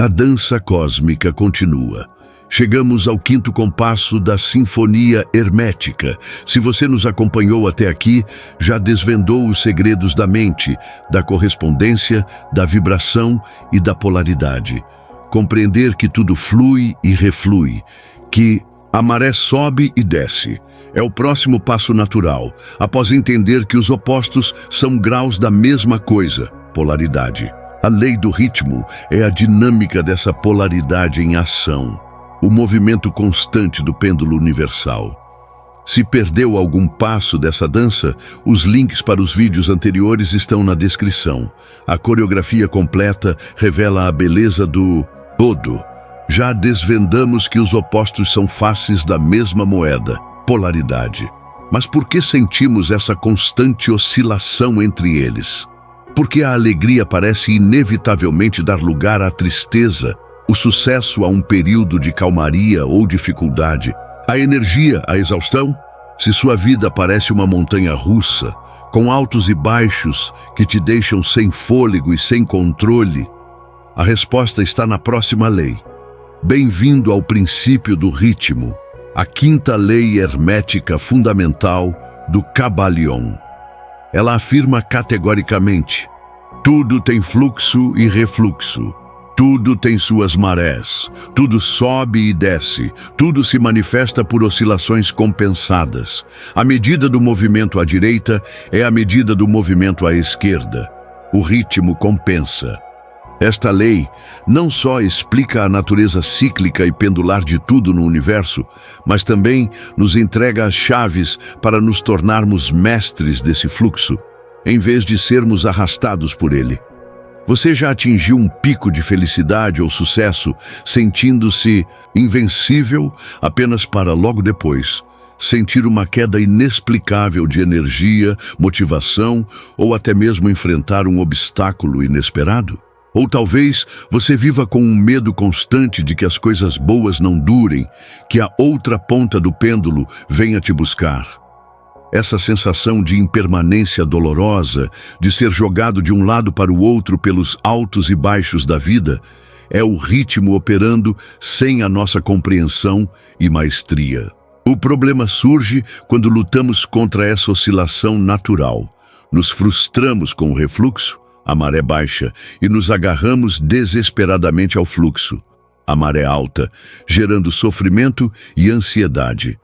A dança cósmica continua. Chegamos ao quinto compasso da Sinfonia Hermética. Se você nos acompanhou até aqui, já desvendou os segredos da mente, da correspondência, da vibração e da polaridade. Compreender que tudo flui e reflui, que a maré sobe e desce. É o próximo passo natural, após entender que os opostos são graus da mesma coisa, polaridade. A lei do ritmo é a dinâmica dessa polaridade em ação, o movimento constante do pêndulo universal. Se perdeu algum passo dessa dança, os links para os vídeos anteriores estão na descrição. A coreografia completa revela a beleza do todo. Já desvendamos que os opostos são faces da mesma moeda, polaridade. Mas por que sentimos essa constante oscilação entre eles? Porque a alegria parece inevitavelmente dar lugar à tristeza, o sucesso a um período de calmaria ou dificuldade, a energia à exaustão? Se sua vida parece uma montanha russa, com altos e baixos que te deixam sem fôlego e sem controle, a resposta está na próxima lei. Bem-vindo ao princípio do ritmo, a quinta lei hermética fundamental do Kybalion. Ela afirma categoricamente: tudo tem fluxo e refluxo. Tudo tem suas marés, tudo sobe e desce, tudo se manifesta por oscilações compensadas. A medida do movimento à direita é a medida do movimento à esquerda. O ritmo compensa. Esta lei não só explica a natureza cíclica e pendular de tudo no universo, mas também nos entrega as chaves para nos tornarmos mestres desse fluxo, em vez de sermos arrastados por ele. Você já atingiu um pico de felicidade ou sucesso, sentindo-se invencível apenas para logo depois sentir uma queda inexplicável de energia, motivação ou até mesmo enfrentar um obstáculo inesperado? Ou talvez você viva com um medo constante de que as coisas boas não durem, que a outra ponta do pêndulo venha te buscar. Essa sensação de impermanência dolorosa, de ser jogado de um lado para o outro pelos altos e baixos da vida, é o ritmo operando sem a nossa compreensão e maestria. O problema surge quando lutamos contra essa oscilação natural. Nos frustramos com o refluxo, a maré baixa, e nos agarramos desesperadamente ao fluxo, a maré alta, gerando sofrimento e ansiedade.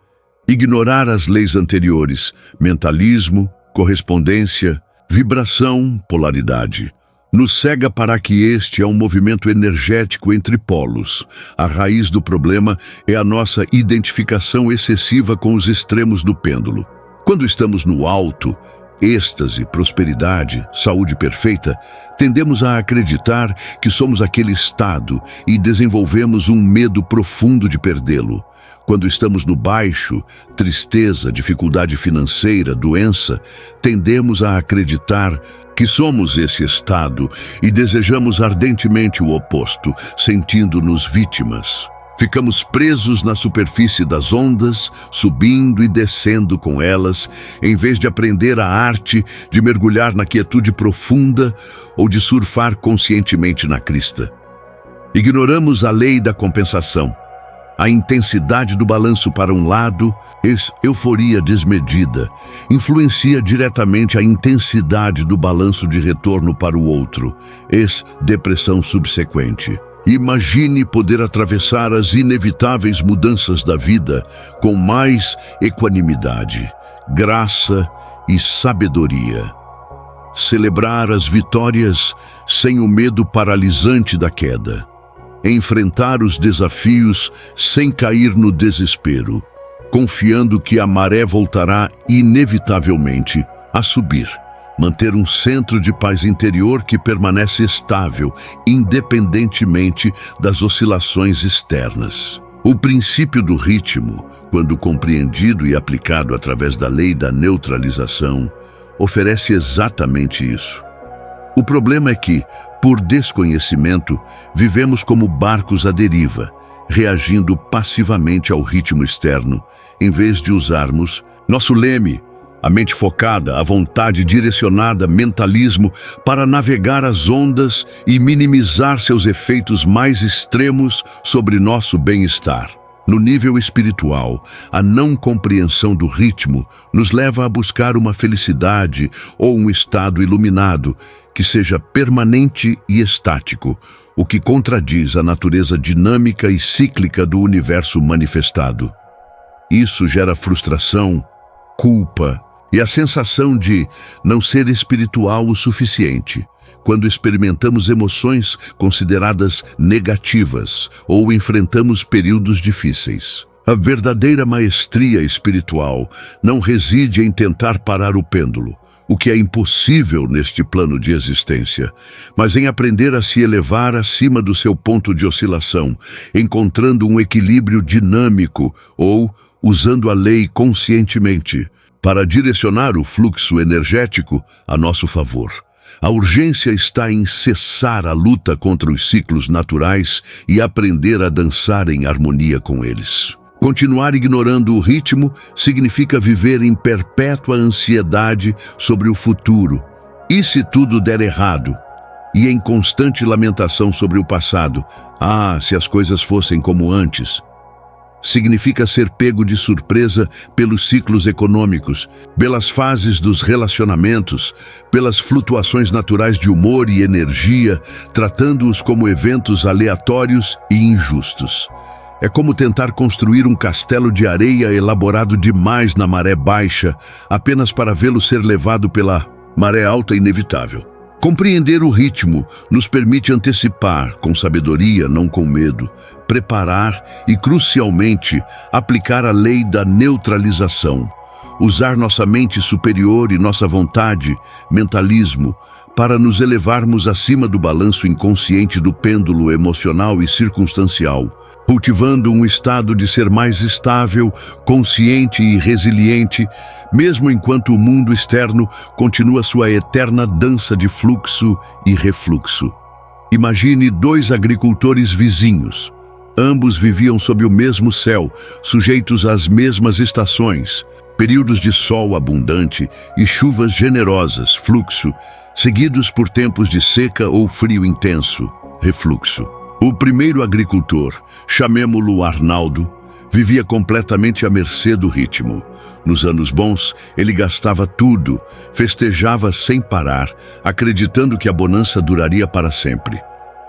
Ignorar as leis anteriores, mentalismo, correspondência, vibração, polaridade, nos cega para que este é um movimento energético entre polos. A raiz do problema é a nossa identificação excessiva com os extremos do pêndulo. Quando estamos no alto, êxtase, prosperidade, saúde perfeita, tendemos a acreditar que somos aquele estado e desenvolvemos um medo profundo de perdê-lo. Quando estamos no baixo, tristeza, dificuldade financeira, doença, tendemos a acreditar que somos esse estado e desejamos ardentemente o oposto, sentindo-nos vítimas. Ficamos presos na superfície das ondas, subindo e descendo com elas, em vez de aprender a arte de mergulhar na quietude profunda ou de surfar conscientemente na crista. Ignoramos a lei da compensação. A intensidade do balanço para um lado, euforia desmedida, influencia diretamente a intensidade do balanço de retorno para o outro, depressão subsequente. Imagine poder atravessar as inevitáveis mudanças da vida com mais equanimidade, graça e sabedoria. Celebrar as vitórias sem o medo paralisante da queda. Enfrentar os desafios sem cair no desespero, confiando que a maré voltará inevitavelmente a subir. Manter um centro de paz interior que permanece estável, independentemente das oscilações externas. O princípio do ritmo, quando compreendido e aplicado através da lei da neutralização, oferece exatamente isso. O problema é que, por desconhecimento, vivemos como barcos à deriva, reagindo passivamente ao ritmo externo, em vez de usarmos nosso leme, A mente focada, a vontade direcionada, mentalismo, para navegar as ondas e minimizar seus efeitos mais extremos sobre nosso bem-estar. No nível espiritual, a não compreensão do ritmo nos leva a buscar uma felicidade ou um estado iluminado que seja permanente e estático, o que contradiz a natureza dinâmica e cíclica do universo manifestado. Isso gera frustração, culpa e a sensação de não ser espiritual o suficiente, quando experimentamos emoções consideradas negativas ou enfrentamos períodos difíceis. A verdadeira maestria espiritual não reside em tentar parar o pêndulo, o que é impossível neste plano de existência, mas em aprender a se elevar acima do seu ponto de oscilação, encontrando um equilíbrio dinâmico ou usando a lei conscientemente, para direcionar o fluxo energético a nosso favor. A urgência está em cessar a luta contra os ciclos naturais e aprender a dançar em harmonia com eles. Continuar ignorando o ritmo significa viver em perpétua ansiedade sobre o futuro. E se tudo der errado? E em constante lamentação sobre o passado. Se as coisas fossem como antes. Significa ser pego de surpresa pelos ciclos econômicos, pelas fases dos relacionamentos, pelas flutuações naturais de humor e energia, tratando-os como eventos aleatórios e injustos. É como tentar construir um castelo de areia elaborado demais na maré baixa, apenas para vê-lo ser levado pela maré alta inevitável. Compreender o ritmo nos permite antecipar, com sabedoria, não com medo, preparar e, crucialmente, aplicar a lei da neutralização. Usar nossa mente superior e nossa vontade, mentalismo, para nos elevarmos acima do balanço inconsciente do pêndulo emocional e circunstancial, cultivando um estado de ser mais estável, consciente e resiliente, mesmo enquanto o mundo externo continua sua eterna dança de fluxo e refluxo. Imagine dois agricultores vizinhos. Ambos viviam sob o mesmo céu, sujeitos às mesmas estações, períodos de sol abundante e chuvas generosas, fluxo, seguidos por tempos de seca ou frio intenso, refluxo. O primeiro agricultor, chamemo-lo Arnaldo, vivia completamente à mercê do ritmo. Nos anos bons, ele gastava tudo, festejava sem parar, acreditando que a bonança duraria para sempre.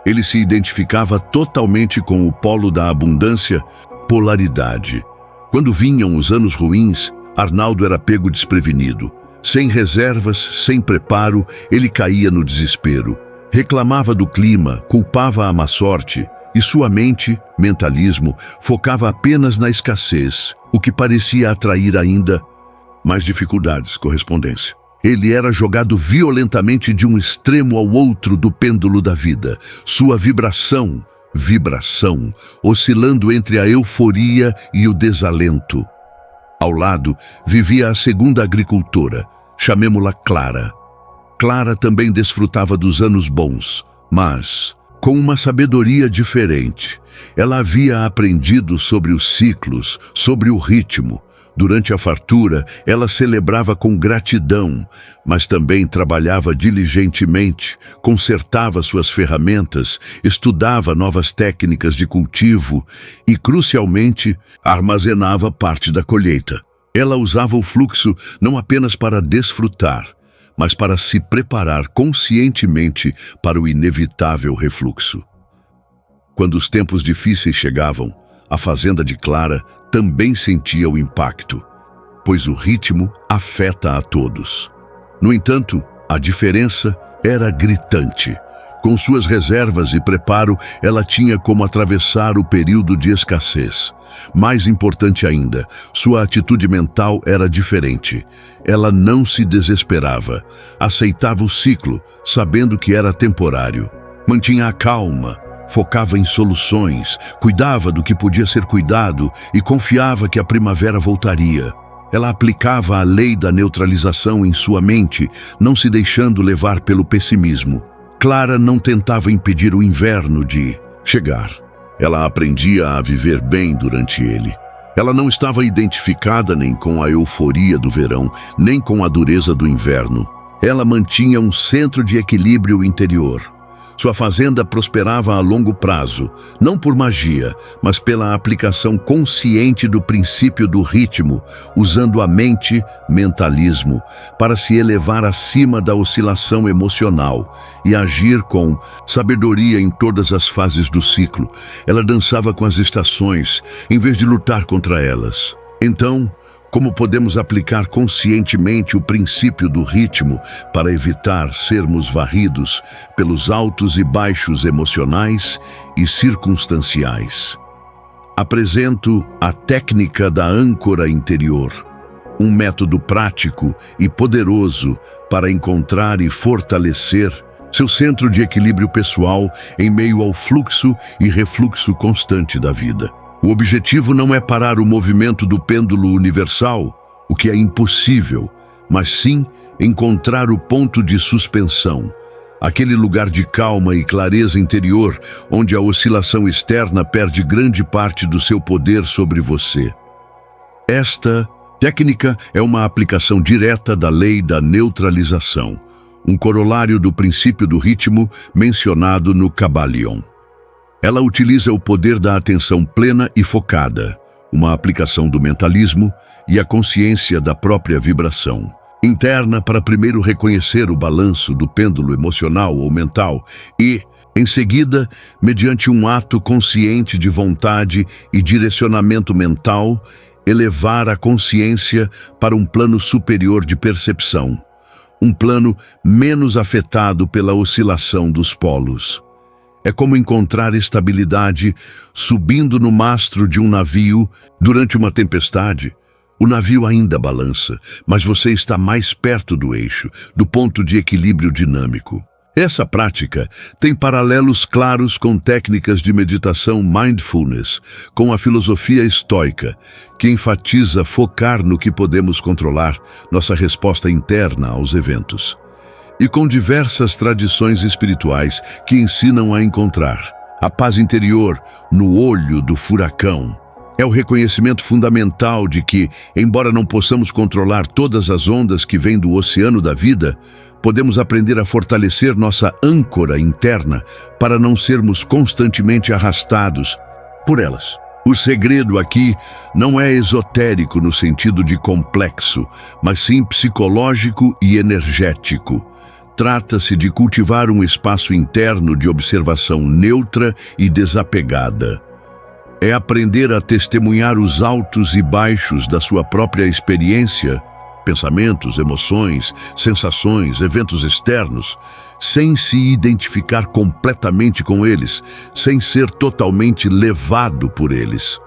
Ele se identificava totalmente com o polo da abundância, polaridade. Quando vinham os anos ruins, Arnaldo era pego desprevenido. Sem reservas, sem preparo, ele caía no desespero. Reclamava do clima, culpava a má sorte, e sua mente, mentalismo, focava apenas na escassez, o que parecia atrair ainda mais dificuldades, correspondência. Ele era jogado violentamente de um extremo ao outro do pêndulo da vida, sua vibração, oscilando entre a euforia e o desalento. Ao lado, vivia a segunda agricultora, chamemo-la Clara. Clara também desfrutava dos anos bons, mas com uma sabedoria diferente. Ela havia aprendido sobre os ciclos, sobre o ritmo. Durante a fartura, ela celebrava com gratidão, mas também trabalhava diligentemente, consertava suas ferramentas, estudava novas técnicas de cultivo e, crucialmente, armazenava parte da colheita. Ela usava o fluxo não apenas para desfrutar, mas para se preparar conscientemente para o inevitável refluxo. Quando os tempos difíceis chegavam, a fazenda de Clara também sentia o impacto, pois o ritmo afeta a todos. No entanto, a diferença era gritante. Com suas reservas e preparo, ela tinha como atravessar o período de escassez. Mais importante ainda, sua atitude mental era diferente. Ela não se desesperava, aceitava o ciclo, sabendo que era temporário. Mantinha a calma, focava em soluções, cuidava do que podia ser cuidado e confiava que a primavera voltaria. Ela aplicava a lei da neutralização em sua mente, não se deixando levar pelo pessimismo. Clara não tentava impedir o inverno de chegar. Ela aprendia a viver bem durante ele. Ela não estava identificada nem com a euforia do verão, nem com a dureza do inverno. Ela mantinha um centro de equilíbrio interior. Sua fazenda prosperava a longo prazo, não por magia, mas pela aplicação consciente do princípio do ritmo, usando a mente, mentalismo, para se elevar acima da oscilação emocional e agir com sabedoria em todas as fases do ciclo. Ela dançava com as estações, em vez de lutar contra elas. Então, como podemos aplicar conscientemente o princípio do ritmo para evitar sermos varridos pelos altos e baixos emocionais e circunstanciais? Apresento a técnica da âncora interior, um método prático e poderoso para encontrar e fortalecer seu centro de equilíbrio pessoal em meio ao fluxo e refluxo constante da vida. O objetivo não é parar o movimento do pêndulo universal, o que é impossível, mas sim encontrar o ponto de suspensão, aquele lugar de calma e clareza interior onde a oscilação externa perde grande parte do seu poder sobre você. Esta técnica é uma aplicação direta da lei da neutralização, um corolário do princípio do ritmo mencionado no Kybalion. Ela utiliza o poder da atenção plena e focada, uma aplicação do mentalismo e a consciência da própria vibração interna para primeiro reconhecer o balanço do pêndulo emocional ou mental e, em seguida, mediante um ato consciente de vontade e direcionamento mental, elevar a consciência para um plano superior de percepção, um plano menos afetado pela oscilação dos polos. É como encontrar estabilidade subindo no mastro de um navio durante uma tempestade. O navio ainda balança, mas você está mais perto do eixo, do ponto de equilíbrio dinâmico. Essa prática tem paralelos claros com técnicas de meditação mindfulness, com a filosofia estoica, que enfatiza focar no que podemos controlar, nossa resposta interna aos eventos. E com diversas tradições espirituais que ensinam a encontrar a paz interior no olho do furacão. É o reconhecimento fundamental de que, embora não possamos controlar todas as ondas que vêm do oceano da vida, podemos aprender a fortalecer nossa âncora interna para não sermos constantemente arrastados por elas. O segredo aqui não é esotérico no sentido de complexo, mas sim psicológico e energético. Trata-se de cultivar um espaço interno de observação neutra e desapegada. É aprender a testemunhar os altos e baixos da sua própria experiência, pensamentos, emoções, sensações, eventos externos, sem se identificar completamente com eles, sem ser totalmente levado por eles.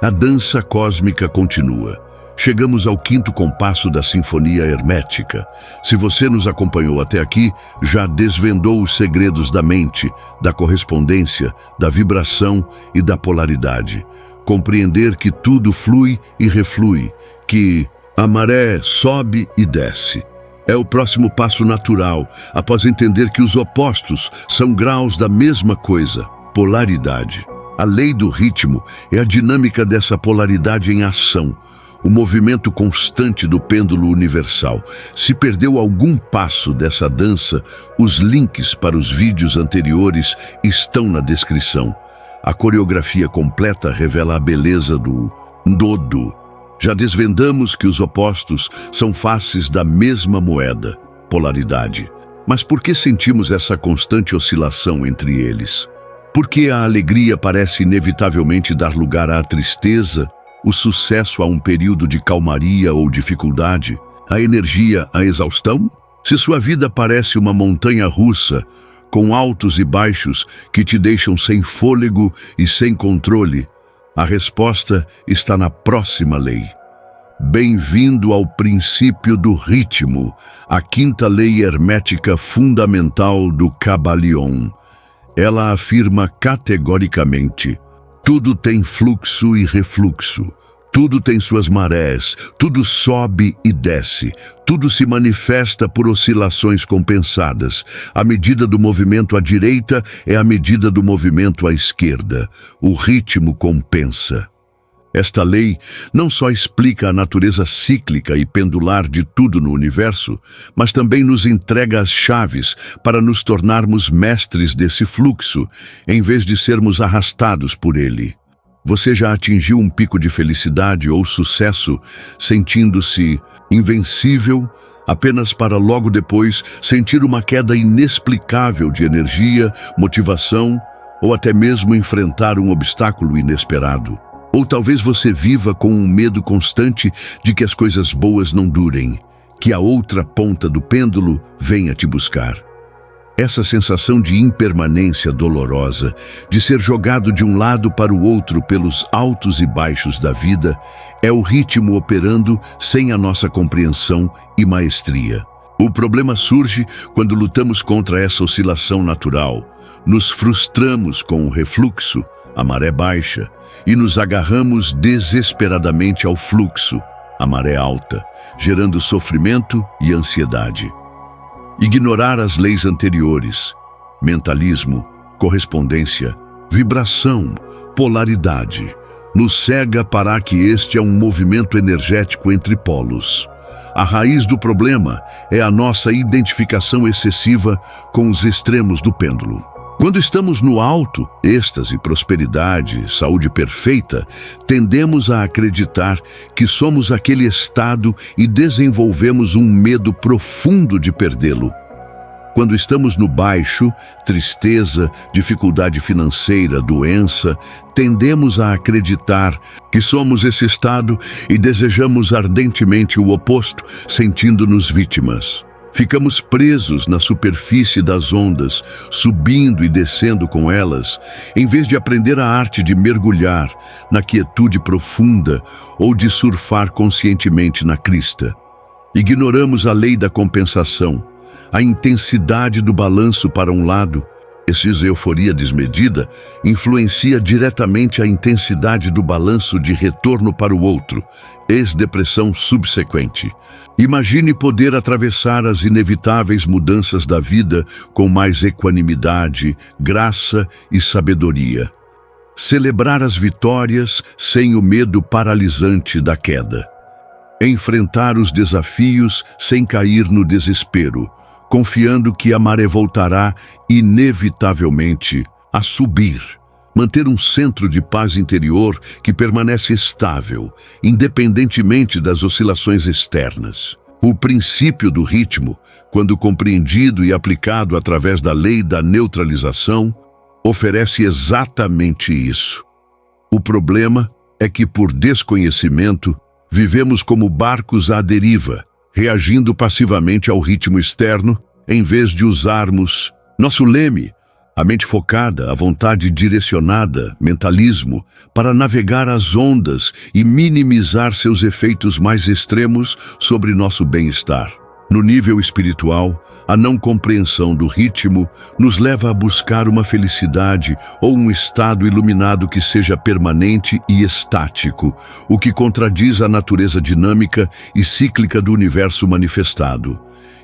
A dança cósmica continua. Chegamos ao quinto compasso da Sinfonia Hermética. Se você nos acompanhou até aqui, já desvendou os segredos da mente, da correspondência, da vibração e da polaridade. Compreender que tudo flui e reflui, que a maré sobe e desce. É o próximo passo natural, após entender que os opostos são graus da mesma coisa, polaridade. A lei do ritmo é a dinâmica dessa polaridade em ação, o movimento constante do pêndulo universal. Se perdeu algum passo dessa dança, os links para os vídeos anteriores estão na descrição. A coreografia completa revela a beleza do Ndodo. Já desvendamos que os opostos são faces da mesma moeda, polaridade. Mas por que sentimos essa constante oscilação entre eles? Por que a alegria parece inevitavelmente dar lugar à tristeza, o sucesso a um período de calmaria ou dificuldade, a energia à exaustão? Se sua vida parece uma montanha russa, com altos e baixos que te deixam sem fôlego e sem controle, a resposta está na próxima lei. Bem-vindo ao princípio do ritmo, a quinta lei hermética fundamental do Kybalion. Ela afirma categoricamente: tudo tem fluxo e refluxo, tudo tem suas marés, tudo sobe e desce, tudo se manifesta por oscilações compensadas. A medida do movimento à direita é a medida do movimento à esquerda. O ritmo compensa. Esta lei não só explica a natureza cíclica e pendular de tudo no universo, mas também nos entrega as chaves para nos tornarmos mestres desse fluxo, em vez de sermos arrastados por ele. Você já atingiu um pico de felicidade ou sucesso, sentindo-se invencível, apenas para logo depois sentir uma queda inexplicável de energia, motivação ou até mesmo enfrentar um obstáculo inesperado? Ou talvez você viva com um medo constante de que as coisas boas não durem, que a outra ponta do pêndulo venha te buscar. Essa sensação de impermanência dolorosa, de ser jogado de um lado para o outro pelos altos e baixos da vida, é o ritmo operando sem a nossa compreensão e maestria. O problema surge quando lutamos contra essa oscilação natural, nos frustramos com o refluxo, a maré baixa, e nos agarramos desesperadamente ao fluxo, a maré alta, gerando sofrimento e ansiedade. Ignorar as leis anteriores, mentalismo, correspondência, vibração, polaridade, nos cega para que este é um movimento energético entre polos. A raiz do problema é a nossa identificação excessiva com os extremos do pêndulo. Quando estamos no alto, êxtase, prosperidade, saúde perfeita, tendemos a acreditar que somos aquele estado e desenvolvemos um medo profundo de perdê-lo. Quando estamos no baixo, tristeza, dificuldade financeira, doença, tendemos a acreditar que somos esse estado e desejamos ardentemente o oposto, sentindo-nos vítimas. Ficamos presos na superfície das ondas, subindo e descendo com elas, em vez de aprender a arte de mergulhar na quietude profunda ou de surfar conscientemente na crista. Ignoramos a lei da compensação, a intensidade do balanço para um lado. Essa euforia desmedida influencia diretamente a intensidade do balanço de retorno para o outro, ex-depressão subsequente. Imagine poder atravessar as inevitáveis mudanças da vida com mais equanimidade, graça e sabedoria. Celebrar as vitórias sem o medo paralisante da queda. Enfrentar os desafios sem cair no desespero, confiando que a maré voltará inevitavelmente a subir. Manter um centro de paz interior que permanece estável, independentemente das oscilações externas. O princípio do ritmo, quando compreendido e aplicado através da lei da neutralização, oferece exatamente isso. O problema é que, por desconhecimento, vivemos como barcos à deriva, reagindo passivamente ao ritmo externo, em vez de usarmos nosso leme, a mente focada, a vontade direcionada, mentalismo, para navegar as ondas e minimizar seus efeitos mais extremos sobre nosso bem-estar. No nível espiritual, a não compreensão do ritmo nos leva a buscar uma felicidade ou um estado iluminado que seja permanente e estático, o que contradiz a natureza dinâmica e cíclica do universo manifestado.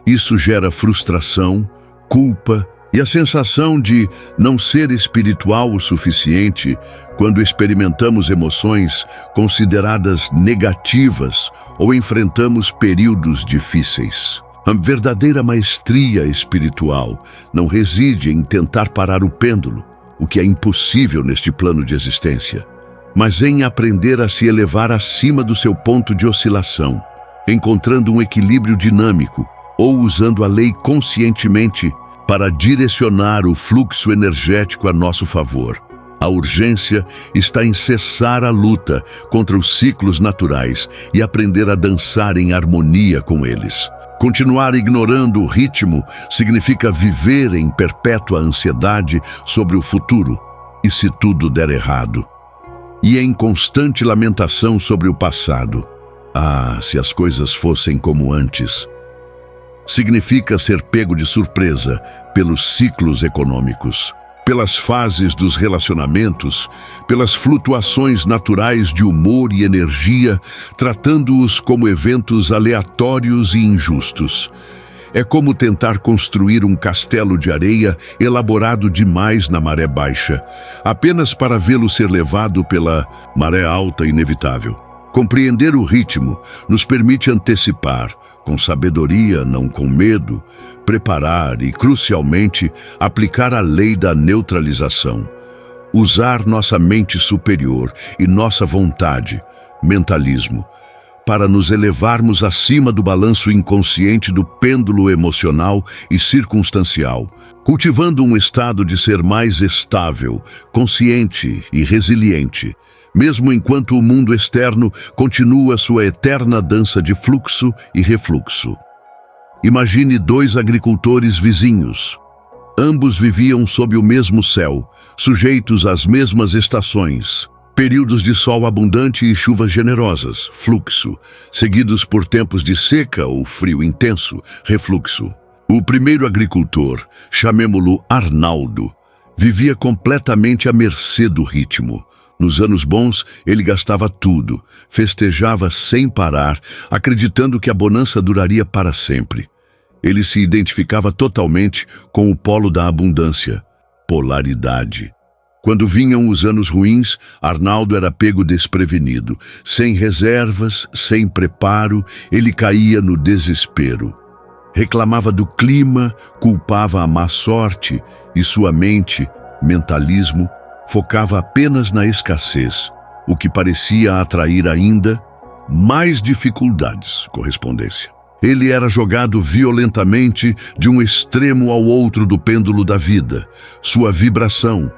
Isso gera frustração, culpa e a sensação de não ser espiritual o suficiente quando experimentamos emoções consideradas negativas ou enfrentamos períodos difíceis. A verdadeira maestria espiritual não reside em tentar parar o pêndulo, o que é impossível neste plano de existência, mas em aprender a se elevar acima do seu ponto de oscilação, encontrando um equilíbrio dinâmico ou usando a lei conscientemente para direcionar o fluxo energético a nosso favor. A urgência está em cessar a luta contra os ciclos naturais e aprender a dançar em harmonia com eles. Continuar ignorando o ritmo significa viver em perpétua ansiedade sobre o futuro e se tudo der errado. E em constante lamentação sobre o passado. Ah, se as coisas fossem como antes. Significa ser pego de surpresa pelos ciclos econômicos, pelas fases dos relacionamentos, pelas flutuações naturais de humor e energia, tratando-os como eventos aleatórios e injustos. É como tentar construir um castelo de areia elaborado demais na maré baixa, apenas para vê-lo ser levado pela maré alta inevitável. Compreender o ritmo nos permite antecipar, com sabedoria, não com medo, preparar e, crucialmente, aplicar a lei da neutralização. Usar nossa mente superior e nossa vontade, mentalismo, para nos elevarmos acima do balanço inconsciente do pêndulo emocional e circunstancial, cultivando um estado de ser mais estável, consciente e resiliente, mesmo enquanto o mundo externo continua sua eterna dança de fluxo e refluxo. Imagine dois agricultores vizinhos. Ambos viviam sob o mesmo céu, sujeitos às mesmas estações. Períodos de sol abundante e chuvas generosas, fluxo, seguidos por tempos de seca ou frio intenso, refluxo. O primeiro agricultor, chamemo-lo Arnaldo, vivia completamente à mercê do ritmo. Nos anos bons, ele gastava tudo, festejava sem parar, acreditando que a bonança duraria para sempre. Ele se identificava totalmente com o polo da abundância, polaridade. Quando vinham os anos ruins, Arnaldo era pego desprevenido. Sem reservas, sem preparo, ele caía no desespero. Reclamava do clima, culpava a má sorte e sua mente, mentalismo, focava apenas na escassez, o que parecia atrair ainda mais dificuldades, correspondência. Ele era jogado violentamente de um extremo ao outro do pêndulo da vida, sua vibração,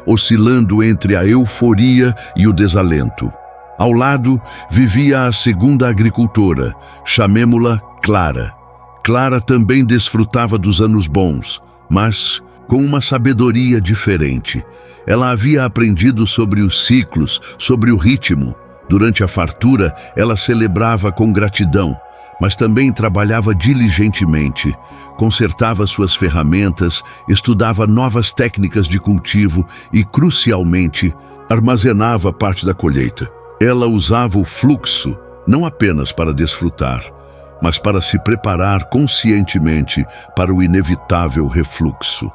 oscilando entre a euforia e o desalento. Ao lado vivia a segunda agricultora, chamemo-la Clara. Clara também desfrutava dos anos bons, mas com uma sabedoria diferente. Ela havia aprendido sobre os ciclos, sobre o ritmo. Durante a fartura, ela celebrava com gratidão, mas também trabalhava diligentemente, consertava suas ferramentas, estudava novas técnicas de cultivo e, crucialmente, armazenava parte da colheita. Ela usava o fluxo não apenas para desfrutar, mas para se preparar conscientemente para o inevitável refluxo.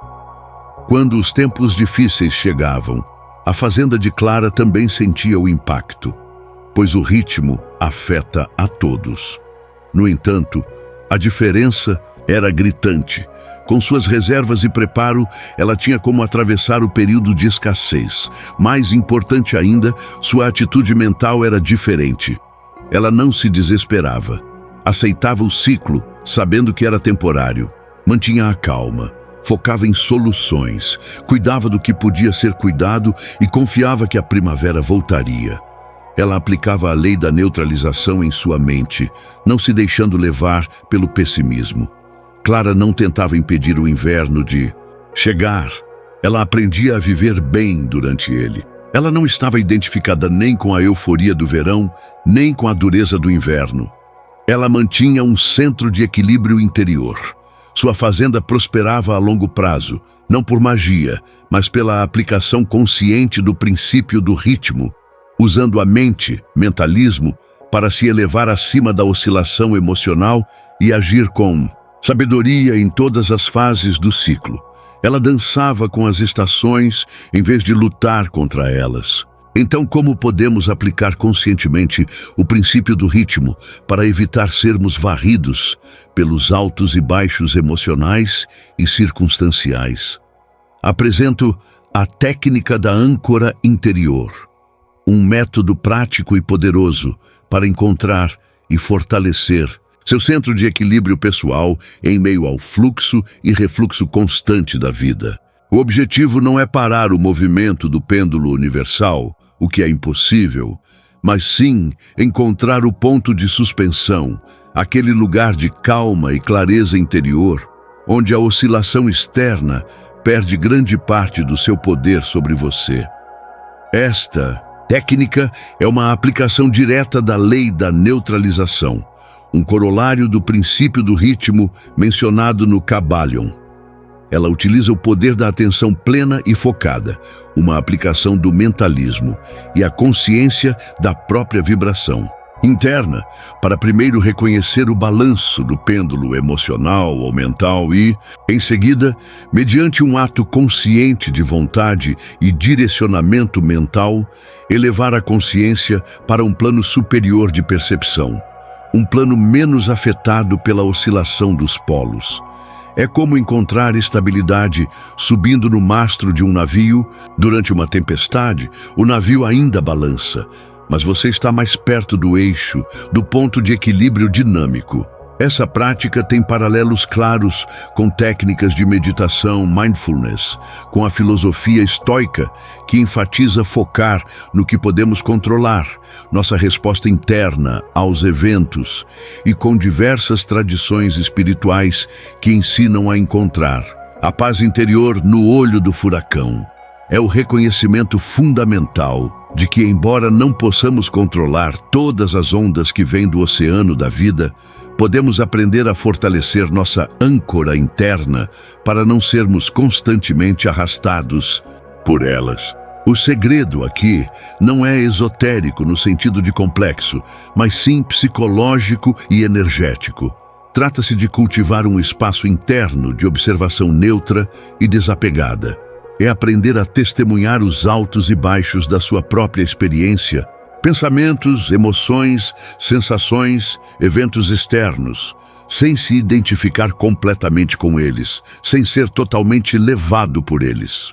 Quando os tempos difíceis chegavam, a fazenda de Clara também sentia o impacto, pois o ritmo afeta a todos. No entanto, a diferença era gritante. Com suas reservas e preparo, ela tinha como atravessar o período de escassez. Mais importante ainda, sua atitude mental era diferente. Ela não se desesperava. Aceitava o ciclo, sabendo que era temporário. Mantinha a calma. Focava em soluções, cuidava do que podia ser cuidado e confiava que a primavera voltaria. Ela aplicava a lei da neutralização em sua mente, não se deixando levar pelo pessimismo. Clara não tentava impedir o inverno de chegar. Ela aprendia a viver bem durante ele. Ela não estava identificada nem com a euforia do verão, nem com a dureza do inverno. Ela mantinha um centro de equilíbrio interior. Sua fazenda prosperava a longo prazo, não por magia, mas pela aplicação consciente do princípio do ritmo, usando a mente, mentalismo, para se elevar acima da oscilação emocional e agir com sabedoria em todas as fases do ciclo. Ela dançava com as estações em vez de lutar contra elas. Então, como podemos aplicar conscientemente o princípio do ritmo para evitar sermos varridos pelos altos e baixos emocionais e circunstanciais? Apresento a técnica da âncora interior, um método prático e poderoso para encontrar e fortalecer seu centro de equilíbrio pessoal em meio ao fluxo e refluxo constante da vida. O objetivo não é parar o movimento do pêndulo universal, o que é impossível, mas sim encontrar o ponto de suspensão, aquele lugar de calma e clareza interior, onde a oscilação externa perde grande parte do seu poder sobre você. Esta técnica é uma aplicação direta da lei da neutralização, um corolário do princípio do ritmo mencionado no Kybalion. Ela utiliza o poder da atenção plena e focada, uma aplicação do mentalismo e a consciência da própria vibração. interna, para primeiro reconhecer o balanço do pêndulo emocional ou mental e, em seguida, mediante um ato consciente de vontade e direcionamento mental, elevar a consciência para um plano superior de percepção, um plano menos afetado pela oscilação dos polos. É como encontrar estabilidade subindo no mastro de um navio. Durante uma tempestade, o navio ainda balança, mas você está mais perto do eixo, do ponto de equilíbrio dinâmico. Essa prática tem paralelos claros com técnicas de meditação mindfulness, com a filosofia estoica, que enfatiza focar no que podemos controlar, nossa resposta interna aos eventos, e com diversas tradições espirituais que ensinam a encontrar a paz interior no olho do furacão. É o reconhecimento fundamental de que, embora não possamos controlar todas as ondas que vêm do oceano da vida, podemos aprender a fortalecer nossa âncora interna para não sermos constantemente arrastados por elas. O segredo aqui não é esotérico no sentido de complexo, mas sim psicológico e energético. Trata-se de cultivar um espaço interno de observação neutra e desapegada. É aprender a testemunhar os altos e baixos da sua própria experiência, pensamentos, emoções, sensações, eventos externos, sem se identificar completamente com eles, sem ser totalmente levado por eles.